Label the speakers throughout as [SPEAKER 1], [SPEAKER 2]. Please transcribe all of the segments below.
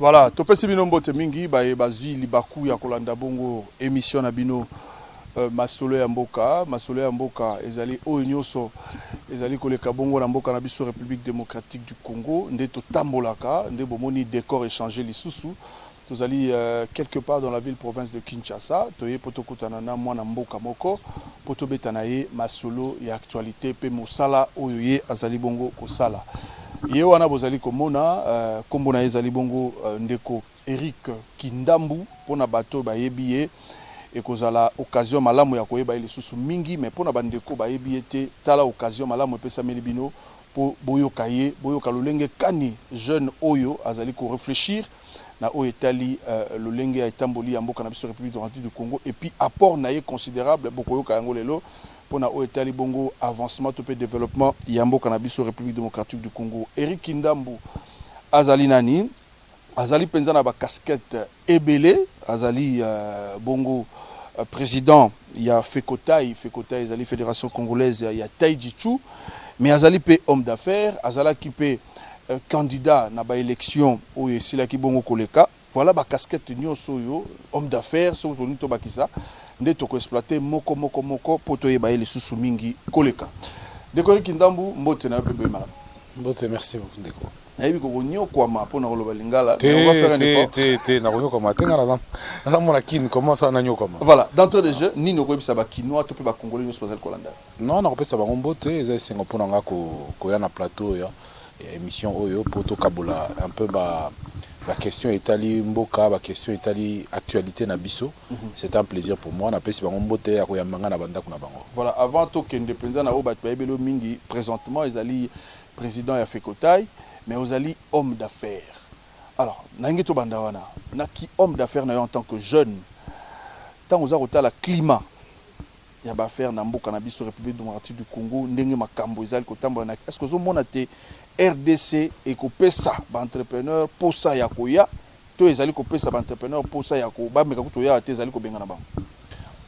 [SPEAKER 1] Voilà, topesi bino mbote mingi bazwi libaku ya kolanda bongo émission na bino masolo ya mboka ezali oyo nyonso ezali koleka bongo na mboka na biso République démocratique du Congo nde totambolaka nde bomoni décor échangé lisusu tozali quelque part dans la ville province de Kinshasa toye potokutana na mwana mboka moko potobetana ye masolo ya actualité pe mosala oyo ye azali bongo kosala ye wana bozali komona kombo na ezali bongo ndeko Eric Kindambu pona bato bayebi ye ekozala occasion malamu ya koyeba lisusu mingi mais pona bandeko bayebi ete tala occasion malamu epesa meli bino po boyoka ye boyoka lolenge kani jeune oyo azali ko réfléchir na oyo etali lolenge ya etamboli ya mboka na biso République démocratique du Congo et puis apport na ye considérable bokoyoka yango lelo pona oyo etali bongo avancement to pe développement ya mboka na biso République démocratique du Congo. Eric Kindambu azali nani azali penza na ba casquette ebele azali bongo président ya Fekotai ezali fédération congolaise ya Taïdjichou mais azali pe homme d'affaires azala ki pe candidat na ba élection oyo esila ki bongo koleka voilà ba casquette nyonso yo homme d'affaires so to nito bakisa nde toko exploiter moko poto yeba ele susu mingi koleka Ndeko Kindambu mbote na pe boyimala
[SPEAKER 2] mbote merci beaucoup ndeko
[SPEAKER 1] nayebi ko nyokwa ma pona koloba lingala
[SPEAKER 2] mais on va faire un effort na nyokwa ma tenga na mona kin comment ça na nyokwa ma
[SPEAKER 1] voilà d'entrée de jeu ni no koyebisa ba kinois to pe ba congolais nyonso bazali kolanda
[SPEAKER 2] non na kopesa ba mbote eza sengo pona nga ko ya na plateau ya émission oyo poto kabola un peu ba question etali mboka ba question etali actualité na biso c'est un plaisir pour moi na pesi ba mbote ya ko ya manga na banda kuna bango
[SPEAKER 1] voilà avant to que indépendant na obat bayebelo mingi présentement ezali président ya Fekotai mais ozali homme d'affaires alors nangi to banda wana na ki homme d'affaires na yo en tant que jeune tant oza kotala climat ya ba affaire na mboka na biso République démocratique du Congo ndenge makambo ezali kotambola na est-ce que zo mona te RDC et kopesa ba entrepreneur posa ya koya to ezali kopesa ba entrepreneur posa ya ko ba meka kutoya te ezali ko benga na bango.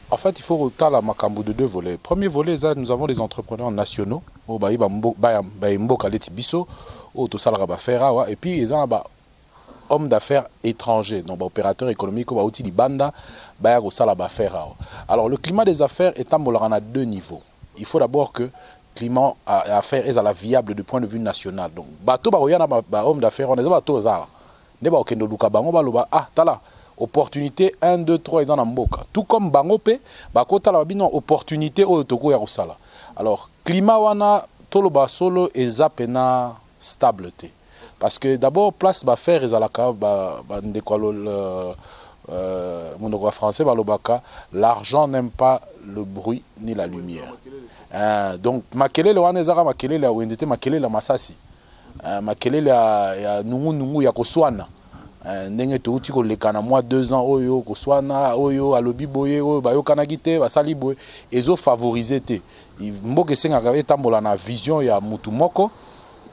[SPEAKER 2] En fait, il faut retarder makambo de deux volets. Premier volet, nous avons des entrepreneurs nationaux au mboka leti biso au to salaka ba fera et puis ils ont ba hommes d'affaires étrangers donc opérateurs économiques ba outil banda ba ko sala ba fera. Alors le climat des affaires est à deux niveaux. Il faut d'abord que climat affaires est à la viable du point de vue national. Donc bato ba oyana ba homme d'affaires on est bato za. Ne ba okendo luka bango ba loba ah tala opportunité 1 2 3 ils en mboka. Tout comme bango pe ba kota la bino opportunité o toko ya kusala. Alors climat wana toloba solo ezapena stabilité. Parce que d'abord place ba faire ezalaka ba ndekolo mon français ba lobaka l'argent n'aime pas le bruit ni la lumière. Donc makelele wana ezaka makelele ya wendete makelele ya masasi. Makelele ya nungu ya koswana. Ndenge touti ko lekana moi 2 ans oyo koswana oyo alobi boye oyo bayokana gite basali boye ezo favoriser te mboka esenga etambola na vision ya mutu moko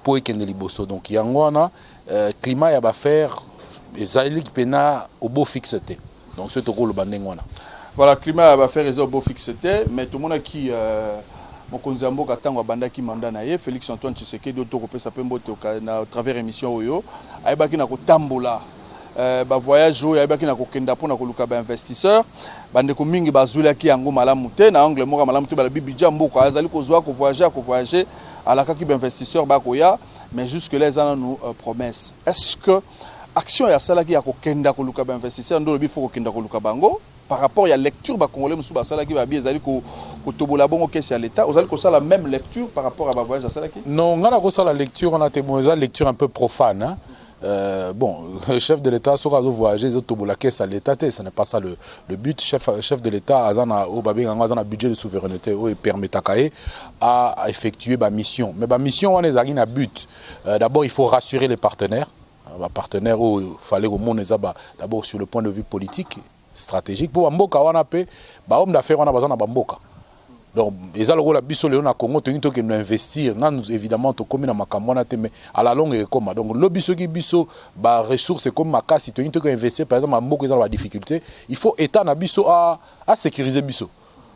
[SPEAKER 2] po ekende liboso donc yango wana climat ya ba faire ezali pena au beau fixité donc ce toko le bandeng wana
[SPEAKER 1] voilà climat ya ba faire ezo beau fixité mais tout monde qui mokonzi mboka tango bandaki mandat na ye Félix Antoine Tshisekedi otoko pesa pembo te na travers émission oyo ayebaki na kotambola ba voyage oyo ayebaki na kokenda pona koluka ba investisseur bande ko mingi bazulaki yango malamu te na angle moko malamu te ba bibidja mboka azali kozwa ko voyager alaka ki ba investisseur ba koya mais jusque là ezana nous promesse est-ce que action ya salaki ya kokenda koluka ba investisseur ndo lobi faut kokenda koluka bango par rapport à la lecture ba congolais musu ba salaki ba bi ezali ko tobola bongo kesi ya l'état ozali ko sala même lecture par rapport à ba voyage ya salaki
[SPEAKER 2] non ngana ko sala lecture on a témoigné lecture un peu profane hein? Bon, le chef de l'État sera voyager les autres la caisse à l'État, ce n'est pas ça le but. Chef de l'État a un budget de souveraineté et permet à effectuer ma mission. Mais ma mission on est à but. D'abord, il faut rassurer les partenaires. Les partenaires il fallait au monde d'abord sur le point de vue politique, stratégique. Pour Mboka on a pe, homme d'affaires on a besoin de Mboka. Donc, les algos la biso léon à Congo, tu que nous investir. Nous évidemment, tu communes à Makamona, mais à la longue et comme donc le biso qui biso, bah ressources comme ma casse, tu que investir par exemple à Mboka dans la difficulté. Il faut état na biso à sécuriser biso.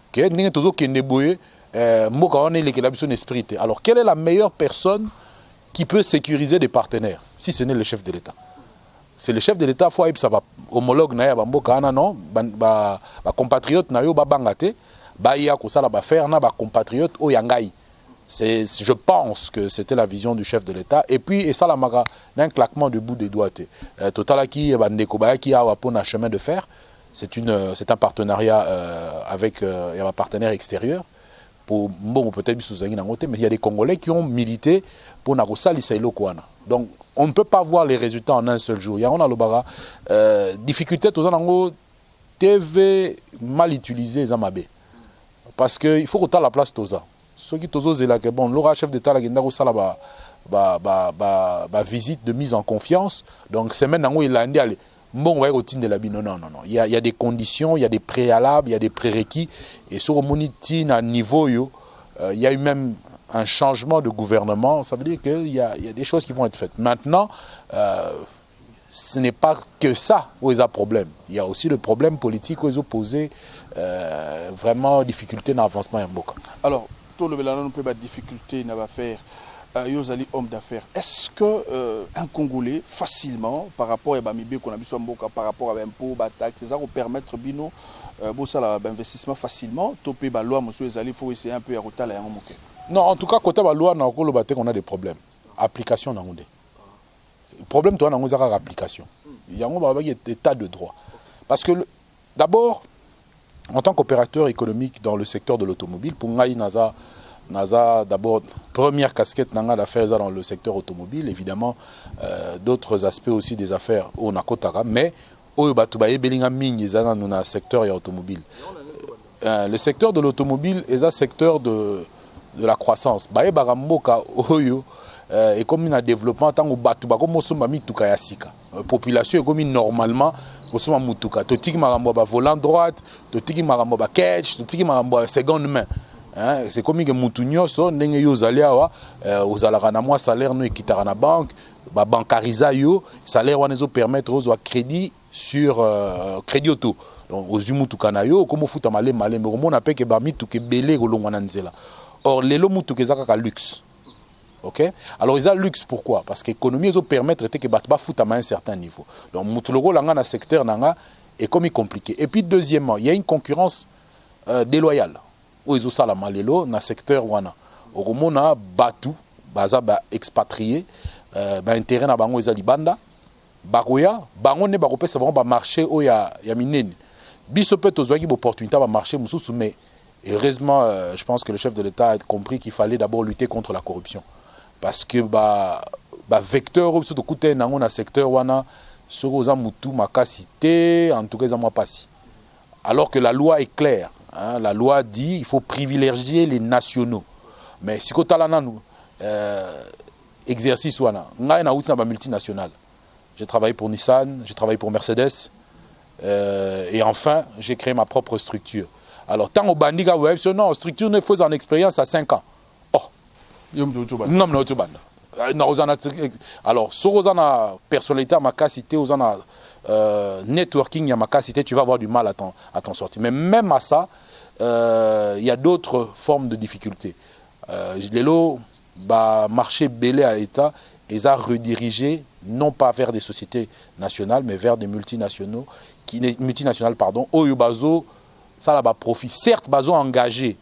[SPEAKER 2] Ok, n'importe toujours qui n'est boyé, Mboka on est les la biso esprit. Alors, quelle est la meilleure personne qui peut sécuriser des partenaires, si ce n'est le chef de l'État? c'est le chef de l'État faut ça va homologue na ya bamboka na non ba compatriote na yo ba bangate ba ya ko sala ba faire na ba compatriote o yangai. Je pense que c'était la vision du chef de l'État. Et puis, et ça, la maga, d'un claquement du bout des doigts. Total qui a un chemin de fer. C'est un partenariat avec un partenaire extérieur. Pour bon, peut-être mais il y a des Congolais qui ont milité pour Nagosa Lisailo Kouana. Donc, on ne peut pas voir les résultats en un seul jour. Il y a on a le bara difficulté tout ça TV mal utilisé Zamabe. Parce que il faut qu'on ait la place tout ça. Ceux qui sont là que bon, l'aura chef d'État la visite de mise en confiance. Donc c'est maintenant où il a dit allez, bon, on va de la non, non, non, non. Il y a des conditions, il y a des préalables, il y a des prérequis. Et sur le moniting à niveau, il y a eu même un changement de gouvernement. Ça veut dire qu'il y a des choses qui vont être faites. Maintenant, ce n'est pas que ça où il y a problème. Il y a aussi le problème politique où ils ont posé vraiment difficulté dans l'avancement.
[SPEAKER 1] Alors, tout le monde peut avoir difficulté à faire Yozali homme d'affaires. Est-ce que un Congolais facilement par rapport à Bamibé qu'on a vu sur Mboka par rapport à l'impôt, taxes, ça va permettre bino investissement facilement. Topé ba loi monsieur Yozali faut essayer un peu à rota la moké.
[SPEAKER 2] Non, en tout cas côté ba loi na ko lo baté on a des problèmes. Application na ngondé. Problème toi na ngozaka application. Il y a un état de droit. Parce que d'abord en tant qu'opérateur économique dans le secteur de l'automobile, pour Ngaï Naza, d'abord, première casquette d'affaires dans le secteur automobile, évidemment, d'autres aspects aussi des affaires au Nakotara, mais au Batubaye Belinga Ming, dans le secteur automobile. Le secteur de l'automobile est un secteur de la croissance. Baye Baramboka, Oyo, et comme il y a un développement, tant que Batuba, comme Mosumami Tukayasika. La population est comme normalement. Osoma mutuka totiki marambo ba volant droite totiki marambo ba catch totiki marambo seconde main hein c'est comme que mutunyo so ndenge yo zaliawa ozalaka na moi salaire no ekitaka na banque ba bankariza yo salaire wana zo permettre aux crédit sur crédit auto donc aux mutuka na yo comme futa malé mais on a peke ba mituke belé kolongwa na nzela or lelo mutuka ezaka luxe. Okay? Alors, ils ont le luxe, pourquoi? Parce que l'économie ils permet de que les foot à un certain niveau. Donc, le rôle dans le secteur est comme compliqué. Et puis, deuxièmement, il y a une concurrence déloyale. Où ils ont ça dans le secteur wana. Au moment où batu, baza expatrié, intérêt na bango ezali banda, bagoya, bango ne bagope ça va marché où ya minene. Biso peut aux opportunité va marcher mususu mais heureusement, je pense que le chef de l'État a compris qu'il fallait d'abord lutter contre la corruption. Parce que vecteur surtout côté dans le secteur wana sokoza mutu makasité en tout cas ça moi passi. Alors que la loi est claire, hein, la loi dit il faut privilégier les nationaux. Mais si kotala nanu exercice wana ngai na uti na ba multinationale. J'ai travaillé pour Nissan, j'ai travaillé pour Mercedes et enfin, j'ai créé ma propre structure. Alors tant au bandiga web non, structure ne faut en expérience à 5 ans. Non, alors, si vous avez personnalité à ma capacité, vous avez networking à ma capacité, tu vas avoir du mal à t'en sortir. Mais même à ça, il y a d'autres formes de difficultés. Les lots, marché belé à l'État, ils ont redirigé non pas vers des sociétés nationales, mais vers des multinationales, Oyobazo, ça a profit. Certes, bazo engagé,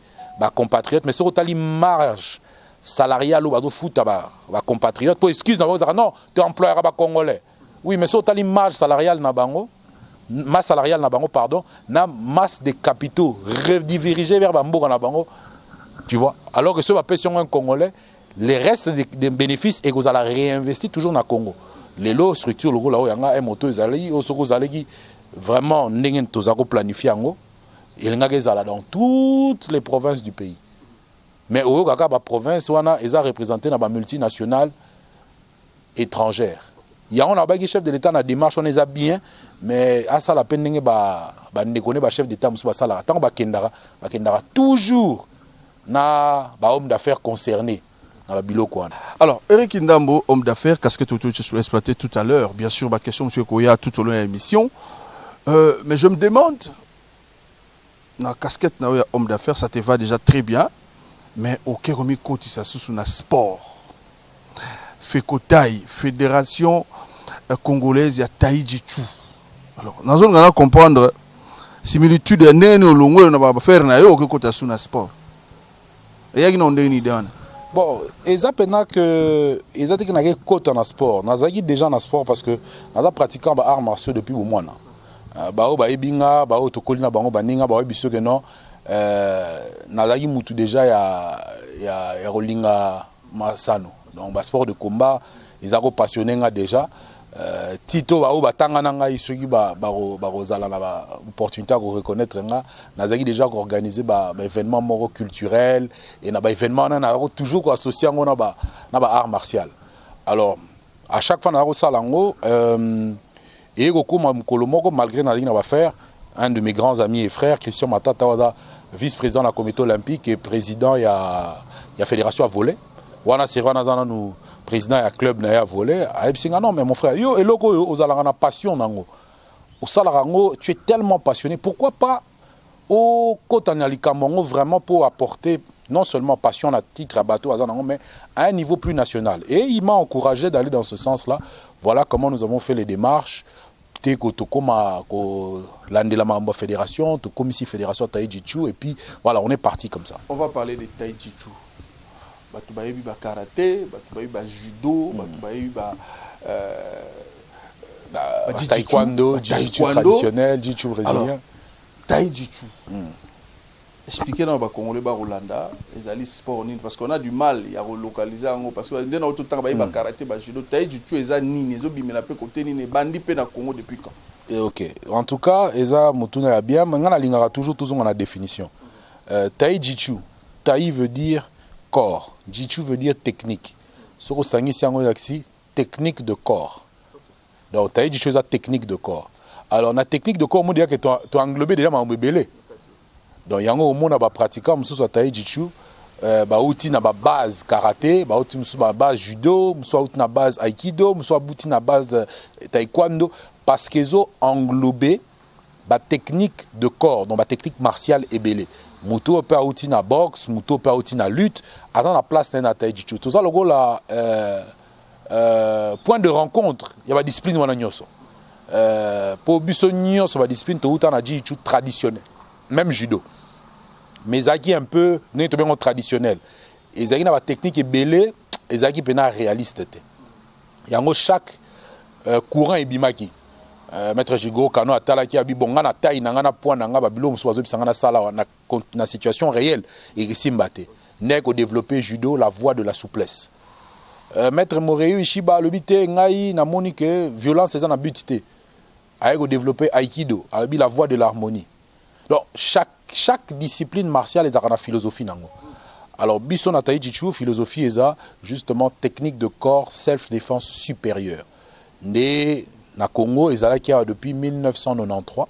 [SPEAKER 2] compatriotes, mais sur la marge salarial ou bazo foot ba compatriotes pour excuse non tu employeur ba congolais oui mais sur ta marge salariale na bango masse salariale na bango pardon na masse de capitaux redirigés vers bamboka na bango tu vois alors que ceux qui payent un congolais les restes des bénéfices et vous allez réinvestir toujours na Congo les lots structure le là où yanga un moto ezali au soko zaleki vraiment ndenge tozako planifier ngo il nga gezala dans toutes les provinces du pays. Mais au Kaka, la province, ils ont représenté dans la multinationale étrangère. Il y a un chef de l'État dans la démarche, on les a bien, mais à ça la peine de connaître chef d'État, toujours na homme d'affaires concerné dans la biloko.
[SPEAKER 1] Alors, Eric Ndambo, homme d'affaires, casquette auto, je suis exploité tout à l'heure, bien sûr, ma question, M. Koya, tout au long de l'émission. Mais je me demande, dans la casquette homme d'affaires, ça te va déjà très bien. Mais au Kéromi Koti, ça sous un sport. Fécotaï, Fédération congolaise ya Taïji Chou. Alors nous allons comprendre similitude ya nene olongo na ba faire na yo ke kota suna sport. Et yaki na ndeni idana.
[SPEAKER 2] Bon, exactement que exactement que côté en sport, nazaki déjà en sport parce que naza pratiquant ba arts martiaux depuis au moins. Bao ba ebinga, bao tokolina bango baninga, bao biso que non nazaki mutu déjà ya rolinga masano. Donc ba sport de combat, ils ont passionné nga déjà. Tito bao batanga nanga isoki ba rozala na ba opportunité à reconnaître nga nazaki déjà organiser ba événement moro culturel et na ba événement na toujours associé ngo na ba art martial. Alors à chaque fois na ro salango et kokoma mukolo moko malgré na ba faire un de mes grands amis et frères Christian Matata waza vice-président de la comité olympique et président ya fédération à volley. Wana c'est wana zana nous président ya club na ya volley a non mais mon frère yo eloko yo ozalanga na passion nango osalarango tu es tellement passionné pourquoi pas au kotanya likamongo vraiment pour apporter non seulement passion à titre à bateau azanango mais à un niveau plus national et il m'a encouragé d'aller dans ce sens-là. Voilà comment nous avons fait les démarches ko tokoma ko landela mambo fédération to commission fédération Taïji Chou et puis voilà on est parti comme ça.
[SPEAKER 1] On va parler de Taïji Chou. Batu bayebi ba karaté, batu bayebi ba judo, batu bayebi ba
[SPEAKER 2] taekwondo, jiu-jitsu traditionnel, jiu-jitsu brésilien.
[SPEAKER 1] Alors, Taïji Chou. Expliquez dans ba congolais ba Rolanda, les ali sport nini parce qu'on a du mal à relocaliser en parce que ndena auto temps bayebi ba karaté, ba judo, Taïji Chou eza nini, zo bimela pe côté nini bandi pe na Congo depuis quand?
[SPEAKER 2] Et OK. En tout cas, eza mutuna ya bien, ngana lingara toujours la définition. Taïji Chou, Taï veut dire corps. Jiu veut dire technique. Soko sangi siango yaksi technique de corps. Donc taï jiu c'est technique de corps. Alors na technique de corps on dit que tu englobé déjà ma mbebele. Donc yango omona ba pratiquant muso taï jiu ba outi na ba base karaté, ba outi muso ba base judo, muso outi na base aikido, muso outi na base taekwondo parce qu'ils ont englobé ba technique de corps, donc ba technique martiale et belé. Muto peut outi na boxe, muto peut outi na lutte, à la place na Taïji Chou. Tout ça le goal la point de rencontre, il y a la discipline wana nyoso. Pour biso nyoso ba discipline to outa na jiu-jitsu traditionnel, même judo. Mais zaki un peu né to bien traditionnel. Et zaki na ba technique belé, et zaki pena réaliste té. Yango chaque courant et bimaki. Maître Jigo Kano atala ki abi bonga na taille na ngana point na ngaba bilo muso bisanga na sala na situation réelle et simbate nek au développer judo la voie de la souplesse. Maître Moreyu Ishiba le bité ngai na monique violence eza na butité avec au développer aikido abi la voie de l'harmonie. Donc chaque discipline martiale est na philosophie nango. Alors biso na Taïji Chou philosophie eza justement technique de corps self défense supérieure. Né na Congo, ezalaki depuis 1993,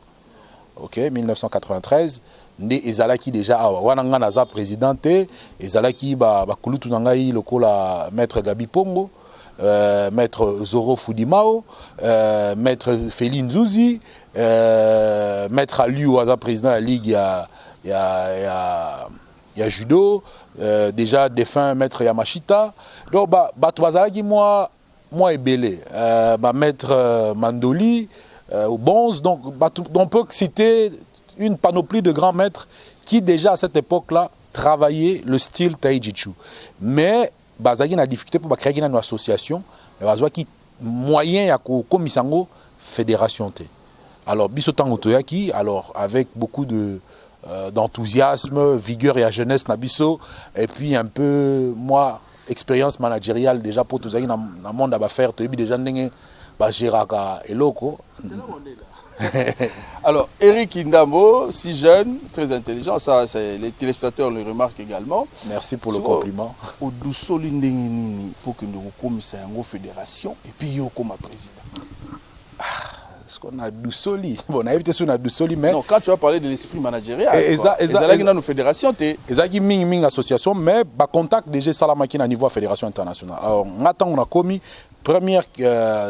[SPEAKER 2] ok, 1993, né ezalaki déjà awa wana nga naza présidenté, ezalaki ba kulutu na ngai lokola maître Gabi Pongo, maître Zoro Fudimao, maître Feli Nzuzi, maître Aliou aza président de la ligue ya judo, déjà défunt maître Yamashita. Donc bato bazalaki moi et Belé, maître Mandoli, Bonze, donc on peut citer une panoplie de grands maîtres qui déjà à cette époque-là travaillaient le style Taïji Chou. Mais bazaki na difficulté pour créer une association, mais bazaki moyen ya ko komisango fédération té. Alors bisotango toyaki, alors avec beaucoup de d'enthousiasme, vigueur et à jeunesse nabiso, et puis un peu moi expérience managériale déjà pour tous les dans le monde à faire tu déjà ndenge ba géraka eloko.
[SPEAKER 1] Alors Eric Indambo, si jeune, très intelligent, ça les téléspectateurs le remarquent également.
[SPEAKER 2] Merci pour le compliment.
[SPEAKER 1] Au doussoli ndenge nini pour que nous commissions une fédération et puis yo comme président.
[SPEAKER 2] Est-ce qu'on a doussoli? Bon, on a évité sur la doussoli, mais
[SPEAKER 1] non, quand tu vas parler de l'esprit managérial, ils ont une fédération,
[SPEAKER 2] ils ont une association, mais bah contact déjà Salamaki à niveau fédération internationale. Alors, on a commis première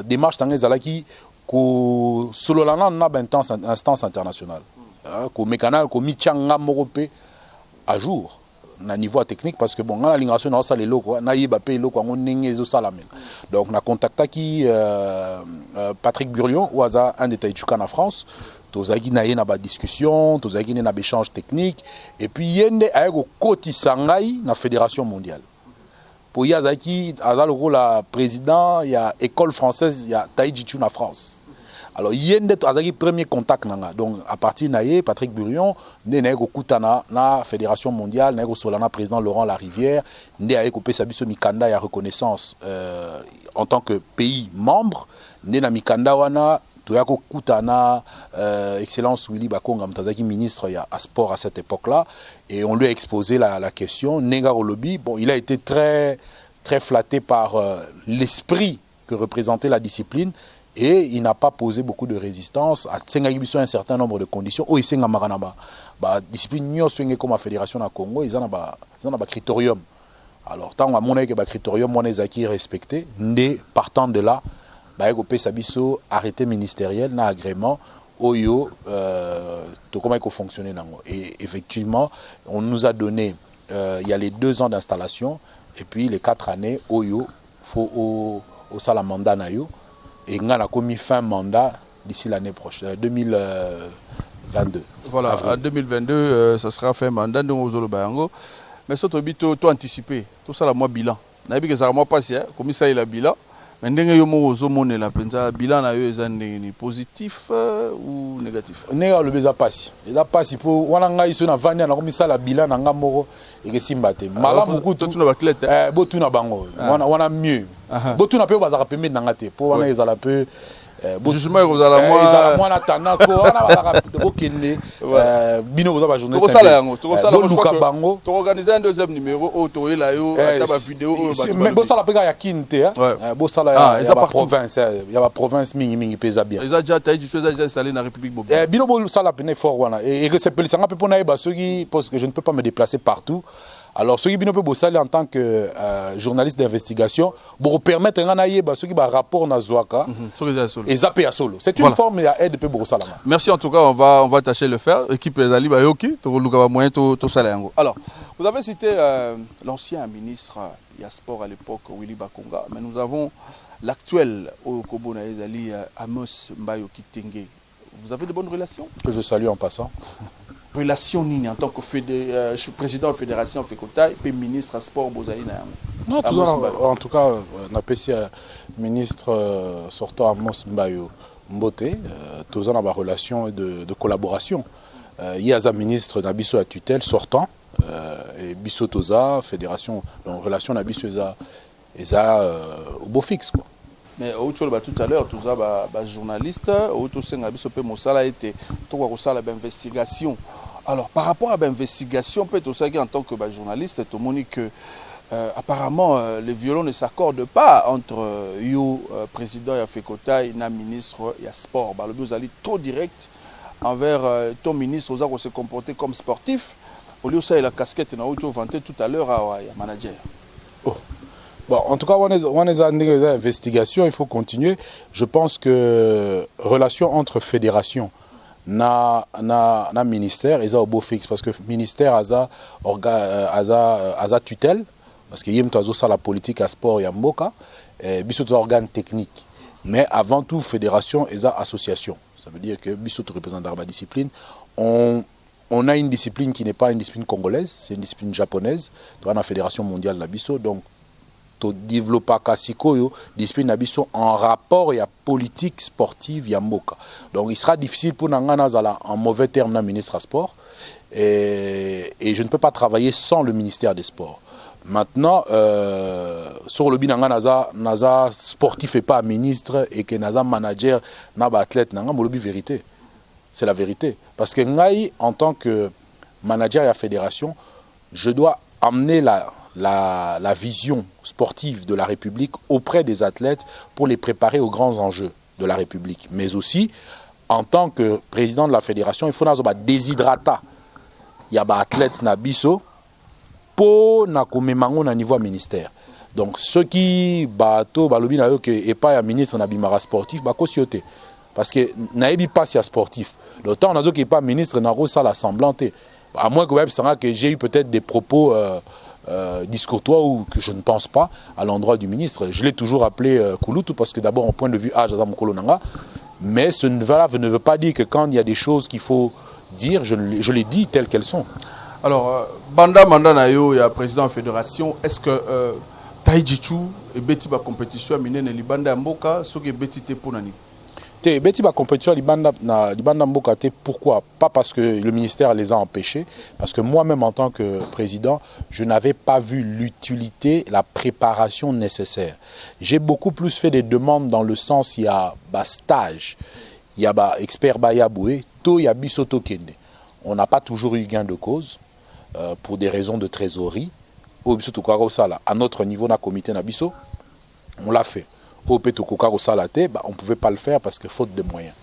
[SPEAKER 2] démarche dans les alaki ko solo lana na instance internationale. Ko mécanal ko michanga morope à jour. na niveau technique parce que bon ngana lingation na ça les loko na yeba pe loko ngo ndenge ezo sala men. Donc na contactaki Patrick Burion ou aza un détail chuka na France. Tozaki na ye na ba discussion, tozaki na ba échange technique et puis yende ayeko kotisa ngai na fédération mondiale. Pour yazaki azaloko la président il y a école française il y a Taïdjichou na France. Alors yende azaki premier contact nanga. Donc à partir na ye Patrick Burion ne na ko kutana na fédération mondiale na ko solana président Laurent Larivière ne ayeko pesa biso mikanda ya reconnaissance en tant que pays membre ne na mikanda wana Toyako Koutana, Excellence Willy Bakonga, Mtazaki ministre à sport à cette époque-là, et on lui a exposé la question. Nengar Olobi, bon, il a été très flatté par l'esprit que représentait la discipline, et il n'a pas posé beaucoup de résistance. À Tsengagibiso, un certain nombre de conditions. Oh, il s'est Maranaba. Discipline Nyo Swenge comme la Fédération à Congo, ils en ont un critérium. Alors, tant qu'on a mon critérium, on les a respecté, partant de là, Sabiso arrêté ministériel na agrément oyo to comment il faut fonctionner nango. Et effectivement on nous a donné il y a les 2 ans d'installation et puis les 4 années oyo faut au sala mandat na yo et on a commis fin mandat d'ici l'année prochaine 2022.
[SPEAKER 1] Voilà, en 2022 ça sera fin mandat donc aux Bayango mais surtout bito to anticiper tout ça la mois bilan. Na bi que ça mois passé comme ça il a bilan. Mais ndenge yo mo ozomone la penza bilan na yo ezani positif ou négatif?
[SPEAKER 2] Nega le beza passi. Eza passi po wana ngai so na vania na komisa la bilan na ngamoko ekesimba te. Malamu kutu
[SPEAKER 1] tuna baklete.
[SPEAKER 2] Botuna bango. Wana mieux. Botuna pe bazaka pembe na ngate po wana ezala pe
[SPEAKER 1] jugement ezala
[SPEAKER 2] moi na tendance ko wana bazaka ko kende bino boza ba journaliste.
[SPEAKER 1] To sala yango, to sala bango. To organiser un deuxième numéro au to ela yo ata ba vidéo
[SPEAKER 2] mais bo sala pe ya kinte bo sala ya ba province ya ba province mingi pesa bien.
[SPEAKER 1] Eza déjà taille du chose déjà installé na République Bobia.
[SPEAKER 2] Bino bo sala pe fort wana et que c'est pelisanga pe pona ba soki parce que je ne peux pas me déplacer partout. Alors, ceux qui viennent en tant que journaliste d'investigation, pour permettre ceux qui ont un rapport na Zouaka et zapper à solo. C'est une forme d'aide pour Salama.
[SPEAKER 1] Merci en tout cas, on va tâcher de le faire. Équipe Zali Bayoki, alors, vous avez cité l'ancien ministre Yasport à l'époque, Willy Bakonga, mais nous avons l'actuel au Kobo Zali Amos Mbayoki Tengue. Vous avez de bonnes relations?
[SPEAKER 2] Que je salue en passant.
[SPEAKER 1] Relation nini en tant que président de la fédération Fekotai et ministre sport Bozali
[SPEAKER 2] non, en tout cas, on a passé ministre sortant Amos Mbayo Mbote, tous en relation de collaboration. Il y a un ministre Nabiso à tutelle sortant et Bisso Toza fédération donc relation Nabiso au beau fixe quoi.
[SPEAKER 1] Mais tout à l'heure, tout ça, journaliste, Moussala était tout investigation. Alors, par rapport à l'investigation, peut-être aussi en tant que journaliste, tout le monde dit que apparemment les violons ne s'accordent pas entre président Yafekota et le ministre Yasport. Vous allez trop direct envers ton ministre, vous se comporter comme sportif. Au lieu de ça, il a la casquette, il a vanté tout à l'heure à manager.
[SPEAKER 2] Bon, en tout cas, on est en investigation, il faut continuer. Je pense que relation entre fédérations na ministère et au beau fixe parce que ministère a tutelle parce qu'il y a la politique à sport et à Mboka et biso organe technique. Mais avant tout fédération et association. Ça veut dire que biso représente la discipline. On a une discipline qui n'est pas une discipline congolaise, c'est une discipline japonaise. Dans la fédération mondiale la biso donc to développer kasiko discipline nabiso en rapport et à politique sportive yamboka. Donc il sera difficile pour nangana zala en mauvais terme na ministre sport et je ne peux pas travailler sans le ministère des Sports. Maintenant sur le binanga naza sportif et pas ministre et que naza manager na ba athlète nanga molobi vérité. C'est la vérité parce que ngai en tant que manager et à fédération, je dois amener la vision sportive de la République auprès des athlètes pour les préparer aux grands enjeux de la République. Mais aussi, en tant que président de la fédération, il faut déshydrater. Il y a des athlètes nabiso pour na niveau ministère. Donc ceux qui bateau balobi na yo que et pas un ministre na bimara sportif ba kosiote parce que naebi pas si sportif. Le temps on a qui pas ministre na rosa la semblante. À moins que j'ai eu peut-être des propos discourtois ou que je ne pense pas à l'endroit du ministre. Je l'ai toujours appelé Kouloutou parce que d'abord, en point de vue âge, mais ce ne veut pas dire que quand il y a des choses qu'il faut dire, je les dis telles qu'elles sont.
[SPEAKER 1] Alors, Banda Mandanayo, il y a président de la fédération, est-ce que Taïdjichou et Betty ba compétition minene libanda mboka ce que Betty te ponani?
[SPEAKER 2] Betty ba compétition libanda mboka te, pourquoi? Pas parce que le ministère les a empêchés, parce que moi-même en tant que président, je n'avais pas vu l'utilité, la préparation nécessaire. J'ai beaucoup plus fait des demandes dans le sens il y a stage, il y a expert bayaboué, to ya bisoto kende. On n'a pas toujours eu gain de cause pour des raisons de trésorerie. À notre niveau, dans le comité Nabiso, on l'a fait. On ne pouvait pas le faire parce que faute de moyens.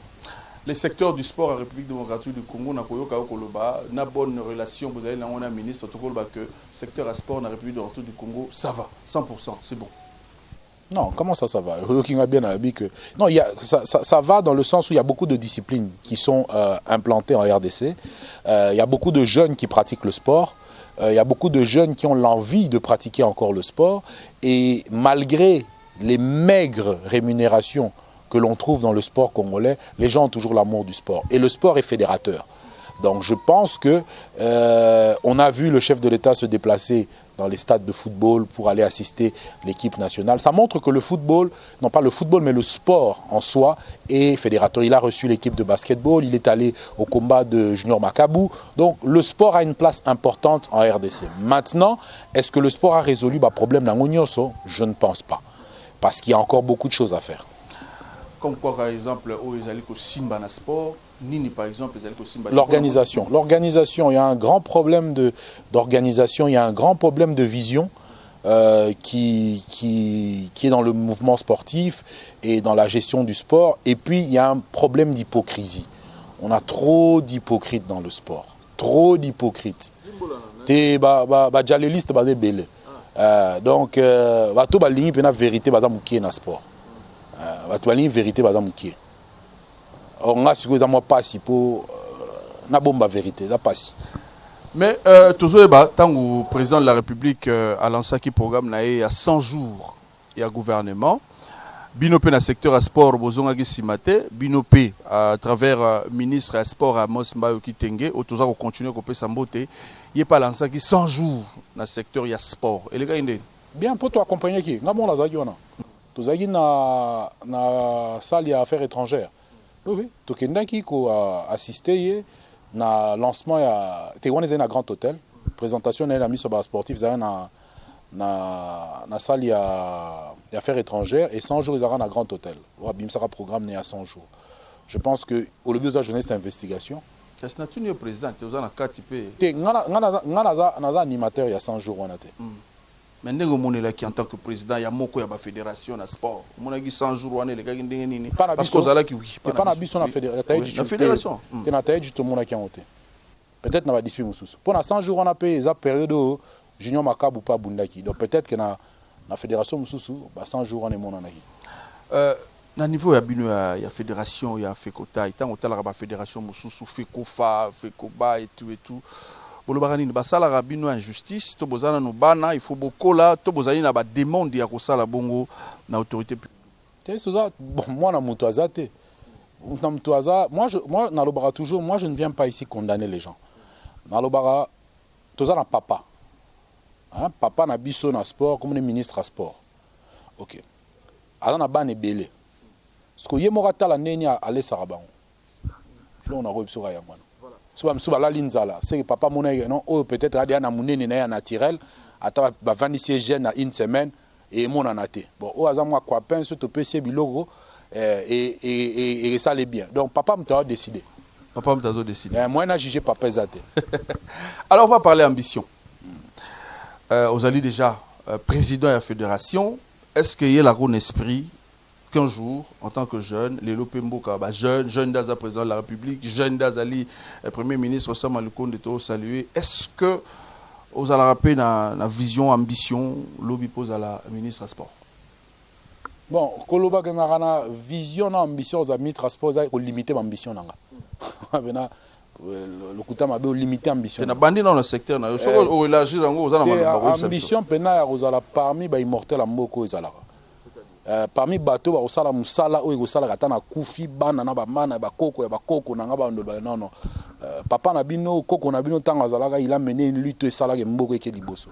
[SPEAKER 1] Les secteurs du sport en République démocratique du Congo, na bonne relation, vous avez un ministre, que le secteur à sport en République démocratique du Congo, ça va, 100%, c'est bon.
[SPEAKER 2] Non, comment ça va? Non, ça va dans le sens où il y a beaucoup de disciplines qui sont implantées en RDC. Il y a beaucoup de jeunes qui pratiquent le sport. Il y a beaucoup de jeunes qui ont l'envie de pratiquer encore le sport. Et malgré les maigres rémunérations que l'on trouve dans le sport congolais, les gens ont toujours l'amour du sport. Et le sport est fédérateur. Donc je pense que on a vu le chef de l'État se déplacer dans les stades de football pour aller assister l'équipe nationale. Ça montre que le football, non pas le football, mais le sport en soi est fédérateur. Il a reçu l'équipe de basketball, il est allé au combat de Junior Makabou. Donc le sport a une place importante en RDC. Maintenant, est-ce que le sport a résolu le problème d'Angonioso? Je ne pense pas. Parce qu'il y a encore beaucoup de choses à faire.
[SPEAKER 1] Comme quoi, par exemple, au Simba na sport, Nini, par exemple,
[SPEAKER 2] l'organisation. L'organisation, il y a un grand problème d'organisation, il y a un grand problème de vision qui est dans le mouvement sportif et dans la gestion du sport. Et puis, il y a un problème d'hypocrisie. On a trop d'hypocrites dans le sport. Trop d'hypocrites. Donc, la vérité dans le sport. La vérité dans le sport. On a sûr que passe pour na bomba vérité ça passe.
[SPEAKER 1] Mais toujours tant que le président de la République a lancé un programme il y a 100 jours il y a gouvernement binopé dans le secteur sport bozonga gisimate binopé à travers ministre à sport Amos Mbayo Kitenge au toujours continuer couper sa beauté il est pas lancé 100 jours dans le secteur il y a sport et les gars
[SPEAKER 2] bien pour toi accompagner qui ngamo la zagiona tozagi na salle ya affaires étrangères. Oui, Tokendaki a assisté na lancement ya Tewan est un grand hôtel. Présentation de la mise sur sportif na salle ya affaires étrangères et 100 jours ils auront un grand hôtel. Ouais, bim sera programme né à 100 jours. Je pense que au lieu de la jeunesse investigation.
[SPEAKER 1] C'est naturel président tu as un cas type.
[SPEAKER 2] Ngana animateur il y a 100 jours on a été.
[SPEAKER 1] Mais en tant que président, il y a beaucoup de fédération de sport. Il y a 100 jours, les gars qui parce que ça qui
[SPEAKER 2] pas la fédération. Peut-être na dispute mususu. Pour 100 jours on a payé esa période Junior Makabu pas bundaki. Donc peut-être que na fédération mususu 100 jours on est mon anaki.
[SPEAKER 1] Na niveau ya bino ya fédération ya Fekota, tant hôtel la fédération mususu Fekofa, Fekoba et tout. Bolobarani basala rabino injustice to bozana no bana il faut bokola to bozani na ba demande ya kosala bongo na autorité publique.
[SPEAKER 2] Bon moi na mutuazate. Na mutuaza moi na lobara toujours moi je ne viens pas ici condamner les gens. Na lobara tozana papa. Hein papa na biso na sport comme le ministre à sport. OK. Ala na bana belé. Ce que yemora tala neni aller sarabango. Là on a repsura ya mwana. C'est que papa mon non peut-être a na munene na naturel ata ba vanisier jeune à une semaine et mon anaté bon o azamwa quoi pain surtout PC bilogo et ça allait bien donc papa m'a décidé moi n'a jugé papa zate.
[SPEAKER 1] Alors on va parler ambition. Vous allez déjà président de la fédération, est-ce qu'il y a la bonne esprit qu'un jour, en tant que jeune, les Lopemboka, jeune d'Aza président de la République, jeune d'Azali premier ministre, Osama Lukonde de saluer, est-ce que vous allez rappeler la vision, ambition, lobby pose à la ministre sport?
[SPEAKER 2] Bon, Koloba Ganarana, vision, ambition, aux amis transport, vous limiter l'ambition. le kuta mabe o limiter ambition.
[SPEAKER 1] Na bandi dans le secteur na so o élargir ngo za na
[SPEAKER 2] maloba. Ambition pena ya kozala parmi ba immortel mboko ezalaka. Parmi bateau ba osala musala o ekosala kata na kufi bana na ba mana ba koko na ngaba ndolo non non. Papa na bino koko na bino tanga zalaka il a mené une lutte esala ke mboko eke liboso.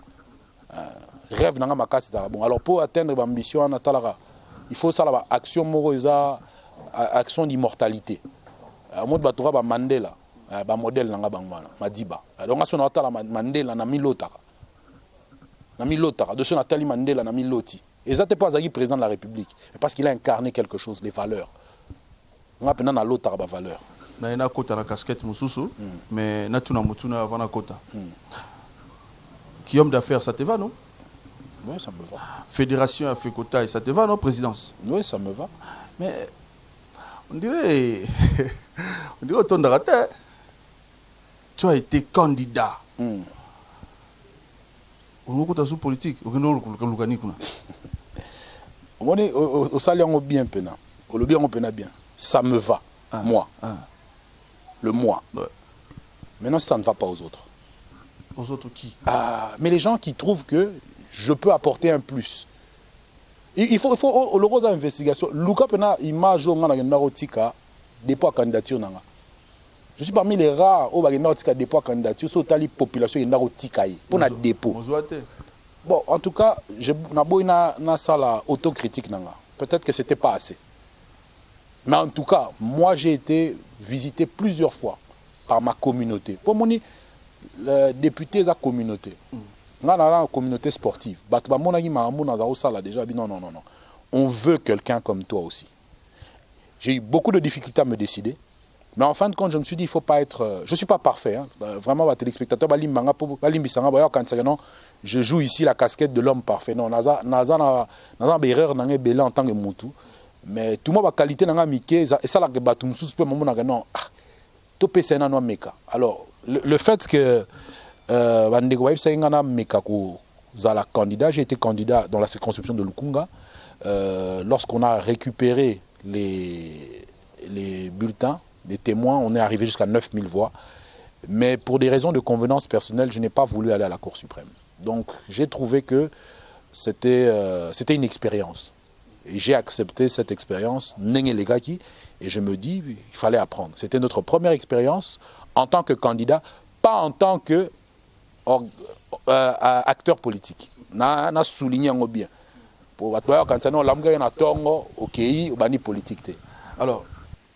[SPEAKER 2] Rêve nanga makasi za bon. Alors pour atteindre l'ambition na talaka il faut ça la action moko eza action d'immortalité. Mode batura ba Mandela ba modèle nanga bangwana Madiba. Donc aso na tala Mandela na milotaka. Na milotaka de ce Nathalie Mandela na miloti. Et ça t'es pas Zagi président de la République parce qu'il a incarné quelque chose, les valeurs. On a peine na lotaka ba valeur.
[SPEAKER 1] Na ina kota na casquette mususu mais na tuna mutuna avant na kota. Qui homme d'affaires ça te va non?
[SPEAKER 2] Oui, ça me va.
[SPEAKER 1] Fédération Afekota, ça te va, non, présidence?
[SPEAKER 2] Oui, ça me va.
[SPEAKER 1] Mais on dirait autant de raté. Tu as été candidat. On a sous politique.
[SPEAKER 2] On est au salaire bien pena. Au bien bien. Ça me va. Moi. Le moi. Ouais. Maintenant, ça ne va pas aux autres.
[SPEAKER 1] Aux autres qui?
[SPEAKER 2] Mais les gens qui trouvent que je peux apporter un plus. Il faut le rôle d'investigation. Luka pena image au ngana narotika dépôt à candidature nanga. Je suis parmi les rares au narotika dépôt à candidature sur tali population narotika pour na dépôt. Bon, en tout cas, je na sala autocritique nanga. Peut-être que c'était pas assez. Mais en tout cas, moi j'ai été visité plusieurs fois par ma communauté. Pour mon le député de la communauté. Dans la communauté sportive, non. On veut quelqu'un comme toi aussi. J'ai eu beaucoup de difficultés à me décider. Mais en fin de compte, je me suis dit, il ne faut pas être... Je ne suis pas parfait. Hein. Vraiment, les téléspectateurs, je joue ici la casquette de l'homme parfait. Non, naza erreur en tant que moutou. Mais tout le monde a qualité dans et ça la batum sous peu non. Tout peut no meka. Alors le fait que j'ai été candidat dans la circonscription de Lukunga lorsqu'on a récupéré les bulletins, les témoins, on est arrivé jusqu'à 9000 voix. Mais pour des raisons de convenance personnelle, je n'ai pas voulu aller à la Cour suprême. Donc j'ai trouvé que c'était une expérience. Et j'ai accepté cette expérience, et je me dis il fallait apprendre. C'était notre première expérience en tant que candidat, pas en tant que acteur politique. Na souligné bien. Pour quand ça non l'amga na tongo OK bani politique.
[SPEAKER 1] Alors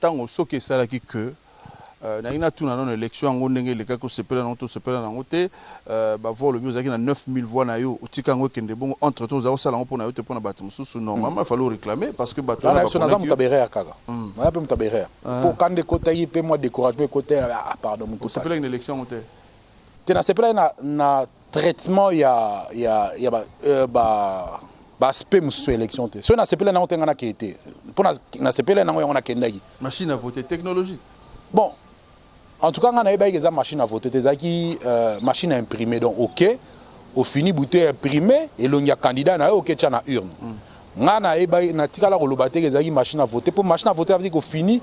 [SPEAKER 1] tant ce que ça là que na ina tuna non élection ngo ndenge le kako sepela na to sepela na ngote ba voir le mieux na 9000 voix na yo utika ngo kende bongo entre temps za sala ngo pona yo te pona bato mususu normalement il fallait réclamer parce que bato
[SPEAKER 2] na so na za mutabere kaka na pe mutabere pour quand de côté yi pe moi décourager côté pardon mutu
[SPEAKER 1] sepela une élection ngote
[SPEAKER 2] te na sepela na traitement ya ba aspect mususu élection te so na sepela na ngote ngana kete pona na sepela na ngo ngona kendaki
[SPEAKER 1] machine à voter technologique.
[SPEAKER 2] Bon, en tout cas, on a une machine à voter, une machine à imprimer. Donc, OK, au fini, bouté imprimé, et l'on y a candidat, OK, tu as une urne. On a une machine à voter. Pour machine à voter, au fini,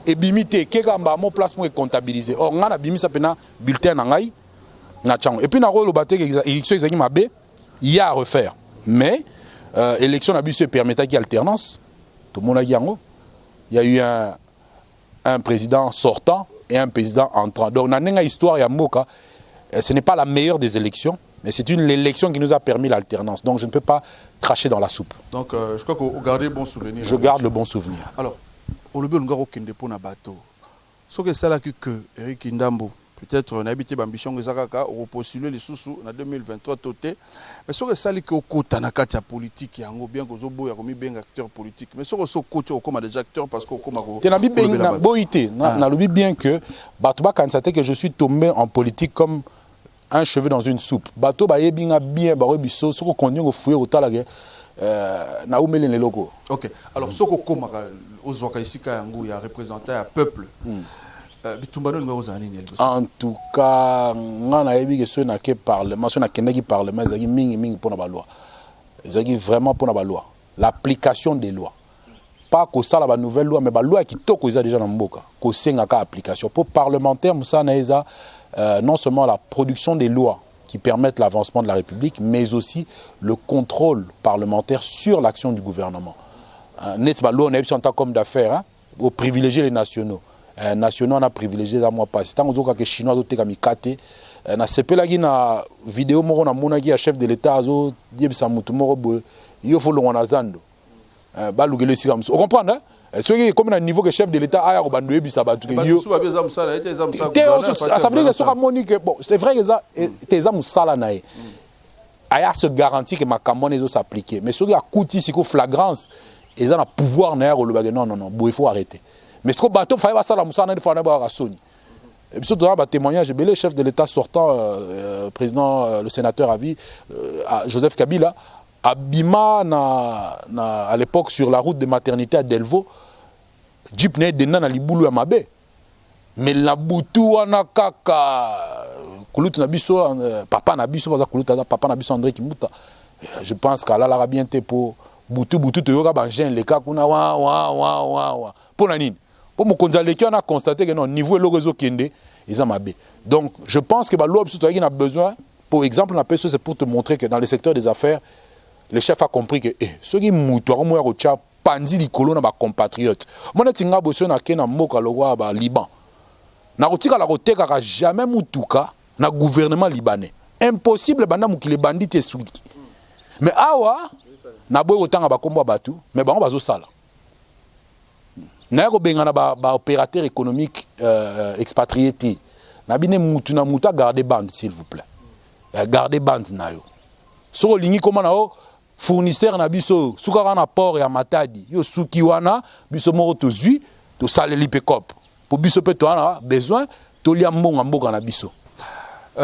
[SPEAKER 2] et bimité, quelqu'un mon place pour comptabiliser. Or, on a bimi ça pena bulletin nangai, na chang. Et puis, on a élection il y a à refaire. Mais, élection n'a se permettait qu'il y ait alternance. Tout le monde a dit il y a eu un président sortant et un président entrant. Donc, on a une histoire à Moka. Ce n'est pas la meilleure des élections, mais c'est l'élection qui nous a permis l'alternance. Donc, je ne peux pas cracher dans la soupe.
[SPEAKER 1] Donc, je crois que vous gardez bon souvenir.
[SPEAKER 2] Je garde le bon souvenir.
[SPEAKER 1] Alors, au lieu de nous faire un bateau, ce que c'est là que Eric Ndambo, peut-être on a habité l'ambition de Zakaka, on postuler les sous-sous en 2023 toté. Mais ce que c'est là que côté na katia politique, il y a bien que Zobo a commis bien acteur politique. Mais ce que c'est côté comme des acteurs parce qu'on comme
[SPEAKER 2] tu n'as bien boité, n'a bien que Batouba quand que je suis tombé en politique comme un cheveu dans une soupe. Bateau ba bien biso, ce qu'on connaît au fouet au talague. Na oumeli les logos.
[SPEAKER 1] OK. Alors ce que comme aux Wakaisika yango ya représenté un peuple.
[SPEAKER 2] En tout cas, on a vu que ceux qui parlent, ceux qui parlent, ils sont vraiment pour la loi. L'application des lois. pas que ça la nouvelle loi mais la loi qui toko déjà dans mboka ko senga ka application pour parlementaire musa na eza non seulement la production des lois qui permettent l'avancement de la République mais aussi le contrôle parlementaire sur l'action du gouvernement. Net ba loi on a en comme d'affaires hein pour privilégier les nationaux. Nationaux on a privilégié za moi pas tant ozoka que chinois do te kamikate na sepelaki na vidéo moko na monaki ya chef de l'état azo diebisa mutu moko boye yo faut longa na zando balugele sika musu. On comprend hein ce qui est comme un niveau que chef de l'état a robando ebisa batu que yo ça veut dire que sur monique bon c'est vrai que ça tes musala na e aya se garantit que makambo nezo s'appliquer mais ce qui a coûté siko flagrance et ça na pouvoir na ya le non bon il faut arrêter mais ce que bateau fallait pas ça la musala na faut na ba rasoni. Et puis surtout, témoignage, le chef de l'État sortant, président, le sénateur à vie, Joseph Kabila, Abima à l'époque sur la route de maternité à Delvaux, Jeep n'est de nan à Liboulou à Mabé. Mais la boutou wana kaka, Koulout Nabiso, papa Nabiso, papa Nabiso André Kimuta. Je pense qu'à la bien pour boutou te yoga banjen les cas kuna wa pour nanine. Pour mon contact, on a constaté que non niveau le réseau kende ils ont mabé. Donc je pense que la loi a besoin, pour exemple, c'est pour te montrer que dans le secteur des affaires, le chef a compris que ceux qui moutoiront moi au Tchad, pandi di colon na compatriotes. Moi na tinga bosso na kena moka lowa ba Liban. Na rotika la roteka ka jamais mutuka na gouvernement libanais. Impossible banda mukile bandit et souliki. Mais awa na boy otanga ba kombo batu, mais bango bazo sala. Na ko benga na ba opérateur économique expatrié. Na bine mutu na muta garder bande s'il vous plaît. Garder bande na yo. So lingi koma na o fournisseur na biso sukara na port ya Matadi yo suki wana biso moko tozui to saleli pekop pour biso pe to ana besoin to lia mbonga mboka na biso.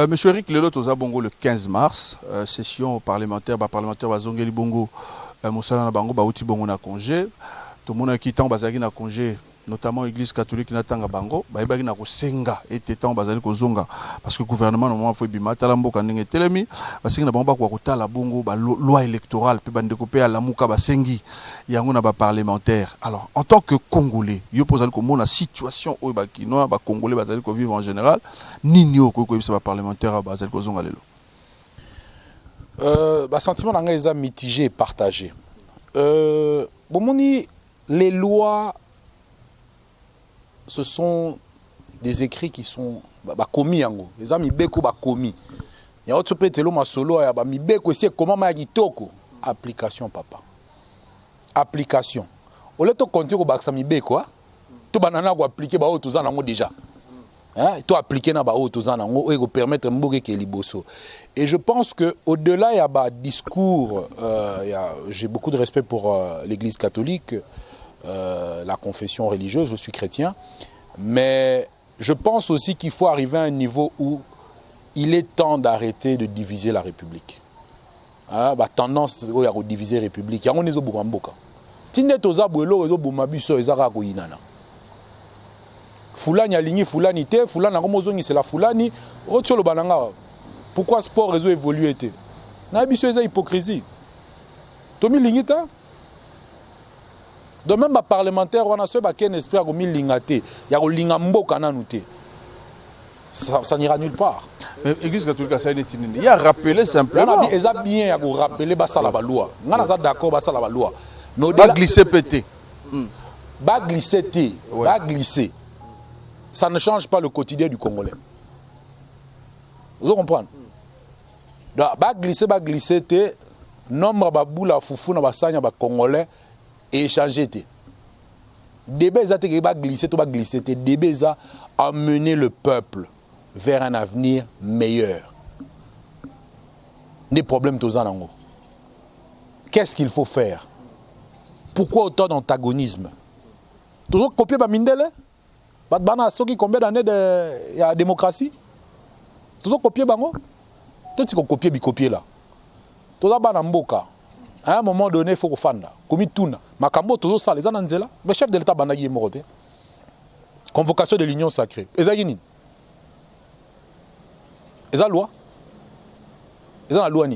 [SPEAKER 1] Monsieur Eric Lelo toza bongo le 15 mars session parlementaire ba zongeli bongo mosala na bango ba uti bongo na congé to mona ki tant bazaki na congé notamment église catholique na tanga bango ba ibaki na ko senga et tant bazali ko zonga parce que gouvernement normalement faut bima tala mboka ndenge telemi basengi na bango ba ko tala bongo ba loi électorale pe bande ko pe ala muka basengi yango na ba parlementaire. Alors en tant que congolais yo posali ko mona situation o ba kinoa ba congolais bazali ko vivre en général nini o ko bisa ba parlementaire bazali ko zonga lelo
[SPEAKER 2] ba sentiment na nga mitigé et partagé. Bon moni les lois ce sont des écrits qui sont commis yango. Les amis beko ba commis. Ya autre petelo masolo ya ba mi beko c'est comment ma kitoko application papa. Application. Au lieu de compter ko baksa mi beko to banana ko appliquer ba auto za nango déjà. Hein, to appliquer na ba auto za nango et ko permettre mboke ke liboso. Et je pense que au-delà ya ba discours j'ai beaucoup de respect pour l'église catholique. La confession religieuse, je suis chrétien, mais je pense aussi qu'il faut arriver à un niveau où il est temps d'arrêter de diviser la République. Tendance à diviser la République. Il y a des gens qui ont Fulani aligné Fulani te, Fulani a romozongi c'est la Fulani. Pourquoi sport réseau évolué te? Na biso eza hypocrisie. Tomi lingita. De même, les parlementaires, on a ceux qui ont un esprit de lingate. Il y a un lingamboka na nouté. Ça n'ira nulle part.
[SPEAKER 1] Mais l'église catholique, ça il y a rappelé simplement.
[SPEAKER 2] Il y a bien rappeler la loi. On est d'accord avec la loi.
[SPEAKER 1] Mais va glisser pété.
[SPEAKER 2] Va glisser té. Va glisser. Ça ne change pas le quotidien du Congolais. Vous comprenez? Va glisser té. Nombre de boula foufou na basanya ba Congolais. Et échanger. Débat va glisser. Débat a amené le peuple vers un avenir meilleur. Des problèmes tous en. Qu'est-ce qu'il faut faire? Pourquoi autant d'antagonisme? Toujours copier Bamindele? Combien d'années de la démocratie? Toujours copier Bango? Tout ce qu'on copie, bicopier là. Tout ça, Banamboka. À un moment donné, il faut faire ça. Comme il tourne. Makambo, tout ça, les ananzela. Le chef de l'État, Banagi est mort. Convocation de l'Union sacrée. Et ça, il y a la loi. Et ça, la loi.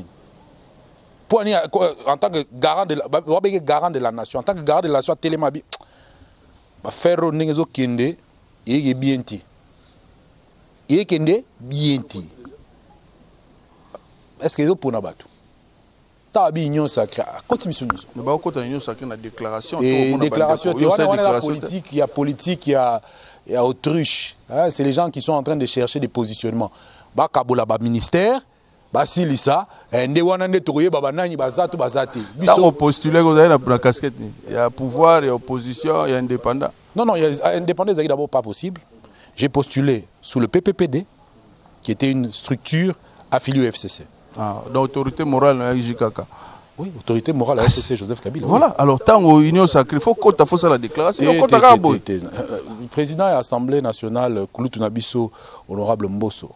[SPEAKER 2] en tant que garant de la nation, en tant que garant de la nation, Télémabi, Ferro Nengezo Kende, il est bien ti. Il est Kende, bien ti. Est-ce que c'est pour Nabatou? T'as une union sacrée. Continue sur nous.
[SPEAKER 1] Mais bah, quand on a une union sacrée, on a déclaration.
[SPEAKER 2] Et déclaration, il y a politique, il y a autruche. C'est les gens qui sont en train de chercher des positionnements. Bah, Kabola, bah, ministère. Basilisa, Ndewanande Touye, Babanani, Bazatu, Bazati.
[SPEAKER 1] Quand on postule, vous avez la casquette. Il y a pouvoir, il y a opposition, il y a indépendant.
[SPEAKER 2] Non, il y a indépendant, c'est d'abord pas possible. J'ai postulé sous le PPPD, qui était une structure affiliée au FCC.
[SPEAKER 1] Ah, donc autorité morale à JKK.
[SPEAKER 2] Oui, autorité morale à FCC, Joseph Kabila.
[SPEAKER 1] Voilà, oui. Alors tant qu'on union sacrée, il faut qu'on fasse la déclaration.
[SPEAKER 2] Le président de l'Assemblée nationale, Kouloutou Nabiso, honorable Mbosso,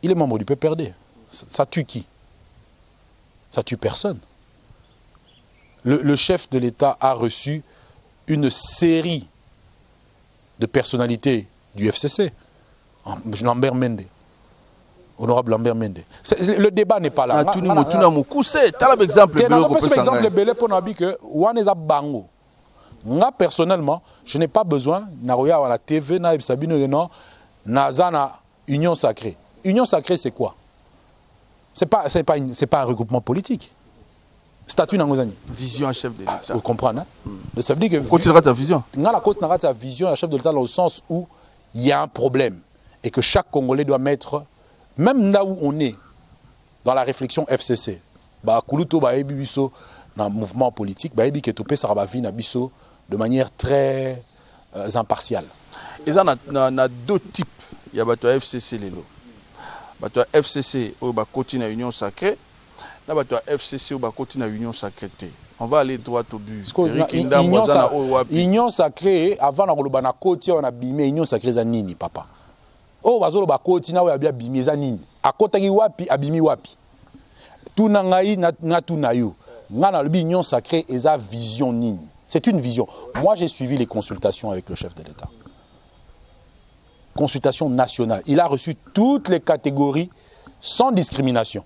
[SPEAKER 2] il est membre du PPRD. Ça tue qui? Ça tue personne. Le chef de l'État a reçu une série de personnalités du FCC. Lambert Mende. Honorable Lambert Mende. Le débat n'est pas là. Personnellement, je n'ai pas besoin de la TV, na union sacrée. Union sacrée, c'est quoi? C'est pas un regroupement politique. Statut Nangozani.
[SPEAKER 1] Vision à chef de l'État.
[SPEAKER 2] Vous comprenez, hein? Ça veut dire que...
[SPEAKER 1] Continuera ta vision.
[SPEAKER 2] Ta vision à chef de l'État dans le sens où il y a un problème. Et que chaque Congolais doit mettre, même là où on est, dans la réflexion FCC, Koulouto, Biso, dans le mouvement politique, de manière très impartiale.
[SPEAKER 1] Et ça, il y a deux types. Il y a le FCC, le FCC au continent union sacrée, na bato FCC au continent union sacrée. On va aller droit au but.
[SPEAKER 2] Union sacrée avant na kolobana koti on a bimé union sacrée za nini papa. Oh bazolo ba koti na we abia bimé za nini. Akotaki wapi abimi wapi. Tuna ngai na tuna yo. Ngana lobi union sacrée eza vision nini. C'est une vision. Moi j'ai suivi les consultations avec le chef de l'État. Consultation nationale. Il a reçu toutes les catégories sans discrimination.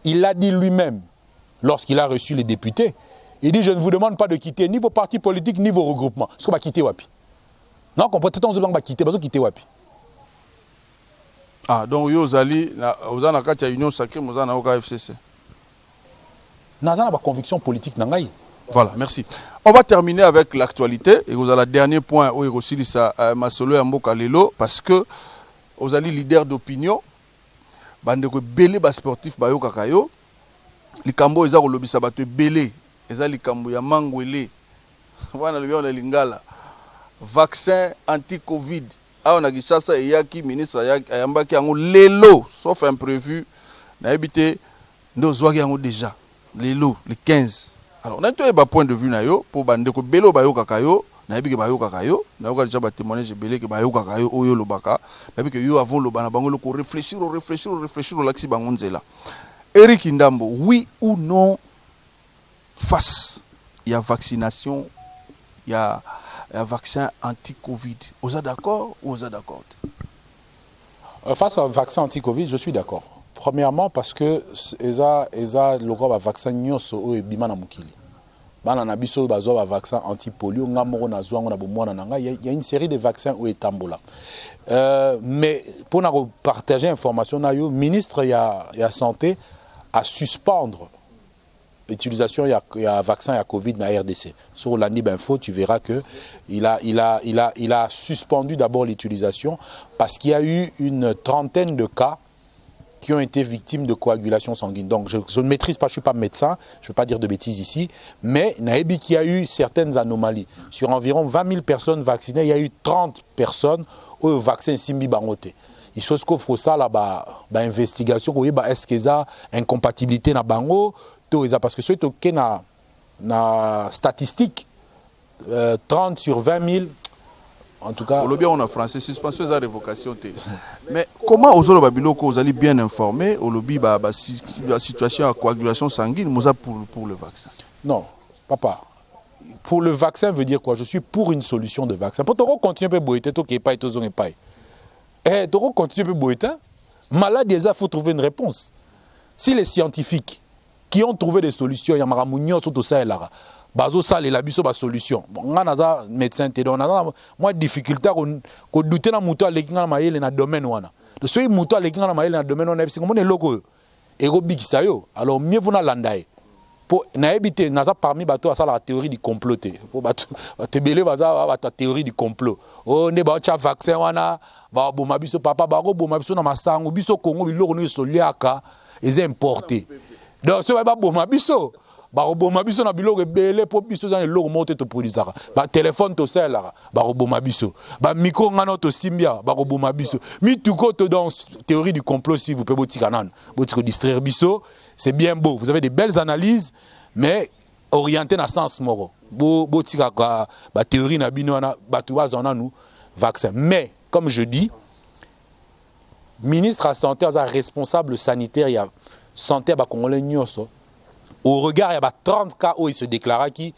[SPEAKER 2] Il l'a dit lui-même lorsqu'il a reçu les députés. Il dit, je ne vous demande pas de quitter ni vos partis politiques ni vos regroupements. Est-ce qu'on va quitter Wapi? Non, peut-être qu'on va quitter Wapi.
[SPEAKER 1] Ah, donc vous avez une union sacrée, vous avez une FCC.
[SPEAKER 2] Nous avons une conviction politique.
[SPEAKER 1] Voilà, merci. On va terminer avec l'actualité. Et vous avez le dernier point où il y a aussi Masolo et Mboka Lelo, parce que vous avez leader d'opinion. Bandeko belé bas sportif bayo kakayo. Likambo eza kolobisa bato belé. Eza likambo ya mangwele. Wana lobia na lingala. Vaccin anti-Covid. A on a Kinshasa et yaki ministre ayambaki yango lelo sauf imprévu. Na habité ndo zwaki yango déjà. Lelo le 15. Alors, on a un point de vue pour bandeko belo bayo kakayo, na yebi ke bayo kakayo, na yoka déjà ba témoignage belé ke bayo kakayo oyo lobaka, na yebi ke yo avant lobana bango ko réfléchir laxi bango nzela. Eric Ndambo, oui ou non face il y a vaccination, il y a un vaccin anti-Covid. Vous êtes d'accord ou vous êtes d'accord?
[SPEAKER 2] Face au vaccin anti-Covid, je suis d'accord. Premièrement, parce que le vaccin nyoso et bimana mukili. Bana nabiso bazo vaccin anti-polio, il y a une série de vaccins où est tambola. Mais pour nous partager l'information, le ministre de la Santé a suspendre l'utilisation de un vaccin à Covid dans la RDC. Sur l'ANIB Info, tu verras qu'il a suspendu d'abord l'utilisation parce qu'il y a eu une trentaine de cas qui ont été victimes de coagulation sanguine. Donc je ne maîtrise pas, je ne suis pas médecin, je ne veux pas dire de bêtises ici, mais Naïbi qui a eu certaines anomalies. Sur environ 20 000 personnes vaccinées, il y a eu 30 personnes au vaccin Simbi Bangote. Il faut que ça là-bas, investigation, est-ce qu'il y a incompatibilité na bango, parce que ceux qui ont na statistique 30 sur 20 000. En tout cas,
[SPEAKER 1] on a français suspension et révocation. Mais comment aux autres babiloko vous allez bien informer au lobby la situation de coagulation sanguine pour le vaccin?
[SPEAKER 2] Non, papa. Pour le vaccin veut dire quoi? Je suis pour une solution de vaccin. Pour toi continuer à boiter, toi qui est pas et toi qui est pas. Toi continuer à boiter. Malade il faut trouver une réponse. si les scientifiques qui ont trouvé des solutions, il y a maramounio surtout ça là. Bazo ça les labiso ba solution. On a un médecin te donne moi difficulté ko douter na muto alekinga na mayele na domaine wana. De ce muto alekinga na mayele na domaine wana parce que mon logo et robikisa yo. Alors mieux vous na landaye. Pour na éviter naza parmi bato ça la théorie du complot pour bato te belé baza ta théorie du complot. Oh ne ba cha vaccin wana ba boma biso papa ba go boma biso na masango biso Congo biloko no soliaka les importés. Donc ce ba boma biso ba boma biso na biloko belé pour biso za eloko moto to produisaka. Ba téléphone to sela ba boma biso. Ba micro ngano to simbia ba boma biso. Mi tuko to dans théorie du complot si vous pouvez botika nan. Botiko distraire biso. C'est bien beau, vous avez des belles analyses, mais orientées dans le sens moro. La théorie n'a pas nous vaccin. Mais, comme je dis, ministre de la Santé, responsable sanitaire, il y a santé à Congolais. Au regard, il y a 30 cas où il se déclara qui,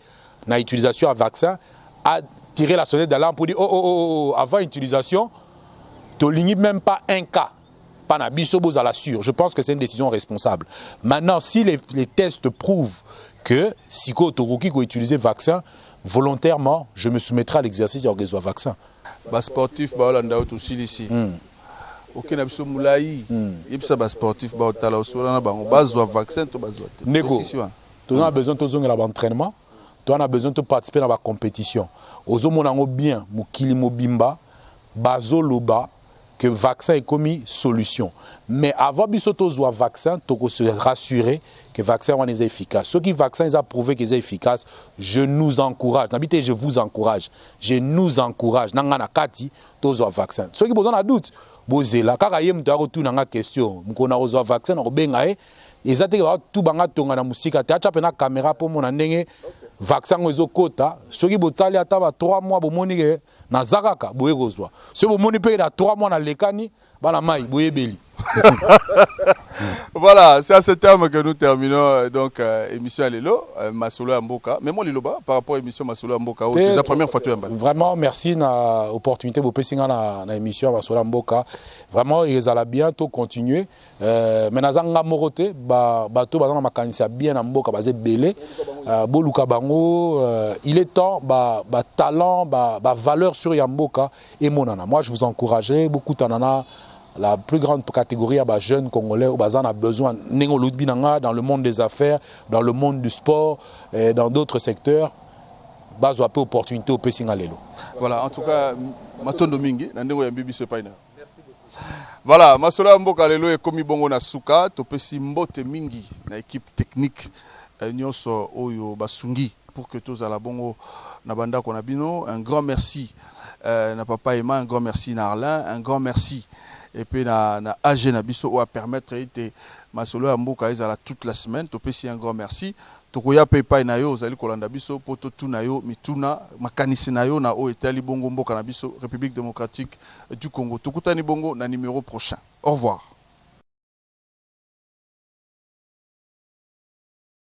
[SPEAKER 2] dans l'utilisation de vaccin, a tiré la sonnette d'alarme pour dire avant l'utilisation, tu n'as même pas un cas. Je pense que c'est une décision responsable. Maintenant, si les tests prouvent que si Toruki a utilisé le vaccin, volontairement, je me soumettrai à l'exercice de ce vaccin.
[SPEAKER 1] Les sportifs, aussi ici. Ok, na biso moulayi. Yebisa ba sportif ba otala osura na bango bazwa vaccin to bazwa te.
[SPEAKER 2] Nego. Tu as besoin de zonga l'entraînement, tu as besoin de participer dans la compétition. Ozomonango bien, mukili mobimba, bazoloba que le vaccin est commis solution. Mais avant de le vaccin, il faut se rassurer que le vaccin est efficace. Ceux qui vaccin ont prouvé qu'il est efficace, je nous encourage. N'habitez, je vous encourage. Je nous encourage. Nangana kati, tous le vaccin. Ceux qui ont doute, bozela. Quand il y a une question, on a un vaccin, on a un ils ont tout banga tonga na musika. Tu as une caméra pour mon andenge. Vaccin ozo kota. Ceux qui botali ataba 3 mois pour monique na zakaka boye kozwa. Ceux qui monique paye 3 mois na lekani bana mai boye beli.
[SPEAKER 1] Voilà, c'est à ce terme que nous terminons donc émission Lelo Masolo Mboka. Mais moi Liloba par rapport à l'émission Masolo Mboka, c'est la première fois que tu es
[SPEAKER 2] vraiment merci na opportunité pour passer na émission Masolo Mboka. Vraiment ils allaient bientôt continuer. Mais nazanga morote bato bazana makanisa bien na Mboka bazé belé boluka bango il est temps talent valeur sur Yamboka et monana. Moi je vous encouragerai beaucoup tanana. La plus grande catégorie à jeunes Congolais où bazan a besoin dans le monde des affaires, dans le monde du sport et dans d'autres secteurs. Bazo a peu opportunité au Pessingalelo.
[SPEAKER 1] Voilà, en tout cas, Matondo Mingi, Nandego Yambibi Sepaina. Voilà, Masola Mboka Lelo et Komi Bongo Nasuka, Topesi Mbote Mingi, na équipe technique Nyoso Oyo Basungi pour que tous à la Bongo Nabanda Konabino. Un grand merci na Papa Emma, un grand merci na Arlin, un grand merci. Et puis na AG Nabiso a permettre de Masolo Mboka ezala toute la semaine. Topesi un grand merci. Tokoya pepa na yo zali kolanda biso poto tuna yo mituna makanisi na yo na o etali bongo mboka na biso République démocratique du Congo. Tokutani bongo na numéro prochain. Au revoir.